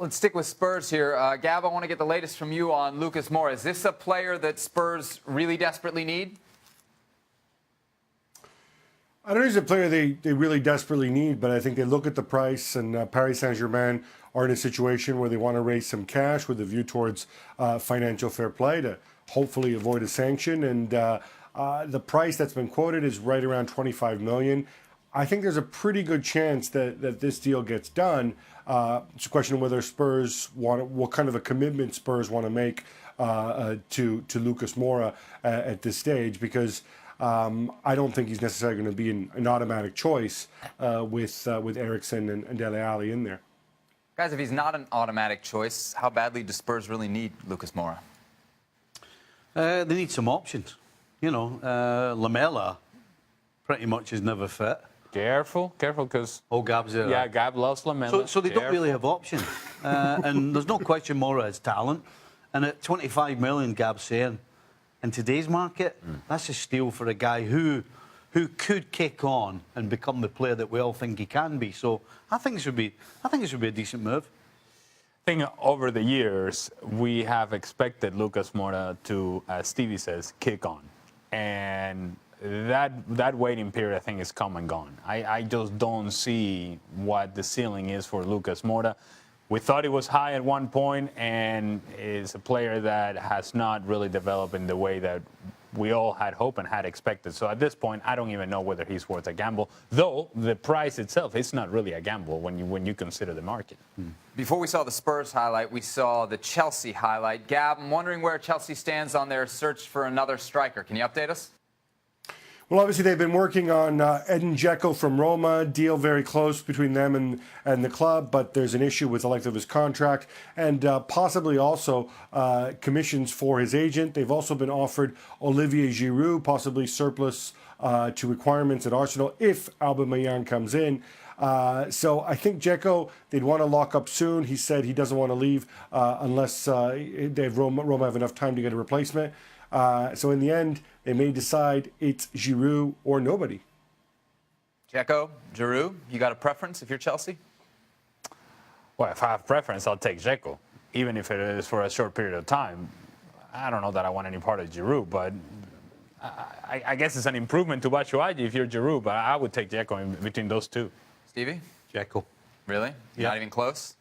Let's stick with Spurs here. Gab, I want to get the latest from you on Lucas Moura. Is this a player that Spurs really desperately need? I don't know if he's a player they really desperately need, but I think they look at the price, and Paris Saint-Germain are in a situation where they want to raise some cash with a view towards financial fair play to hopefully avoid a sanction. And the price that's been quoted is right around 25 million. I think there's a pretty good chance that this deal gets done. It's a question of whether Spurs what kind of a commitment Spurs want to make to Lucas Moura at this stage, because I don't think he's necessarily going to be an automatic choice with Eriksen and Dele Alli in there. Guys, if he's not an automatic choice, how badly do Spurs really need Lucas Moura? They need some options. You know, Lamela pretty much is never fit. Careful, because... Oh, Gab's there. Yeah, Gab loves Lamela. So they don't really have options. And there's no question Moura has talent. And at 25 million, Gab's saying, in today's market, that's a steal for a guy who could kick on and become the player that we all think he can be. So I think it should be a decent move. I think over the years, we have expected Lucas Moura to, as Stevie says, kick on. And that waiting period, I think, is come and gone. I just don't see what the ceiling is for Lucas Moura. We thought he was high at one point, and is a player that has not really developed in the way that we all had hoped and had expected. So at this point, I don't even know whether he's worth a gamble, though the price itself is not really a gamble when you consider the market. Before we saw the Spurs highlight, we saw the Chelsea highlight. Gab, I'm wondering where Chelsea stands on their search for another striker. Can you update us? Well, obviously, they've been working on Edin Dzeko from Roma, deal very close between them and the club, but there's an issue with the length of his contract, and possibly also commissions for his agent. They've also been offered Olivier Giroud, possibly surplus to requirements at Arsenal if Aubameyang comes in. So I think Dzeko, they'd want to lock up soon. He said he doesn't want to leave unless Roma have enough time to get a replacement. So in the end, they may decide it's Giroud or nobody. Dzeko, Giroud, you got a preference if you're Chelsea? Well, if I have preference, I'll take Dzeko, even if it is for a short period of time. I don't know that I want any part of Giroud, but I guess it's an improvement to Batshuayi if you're Giroud, but I would take Dzeko in between those two. Stevie? Dzeko. Really? Yeah. Not even close?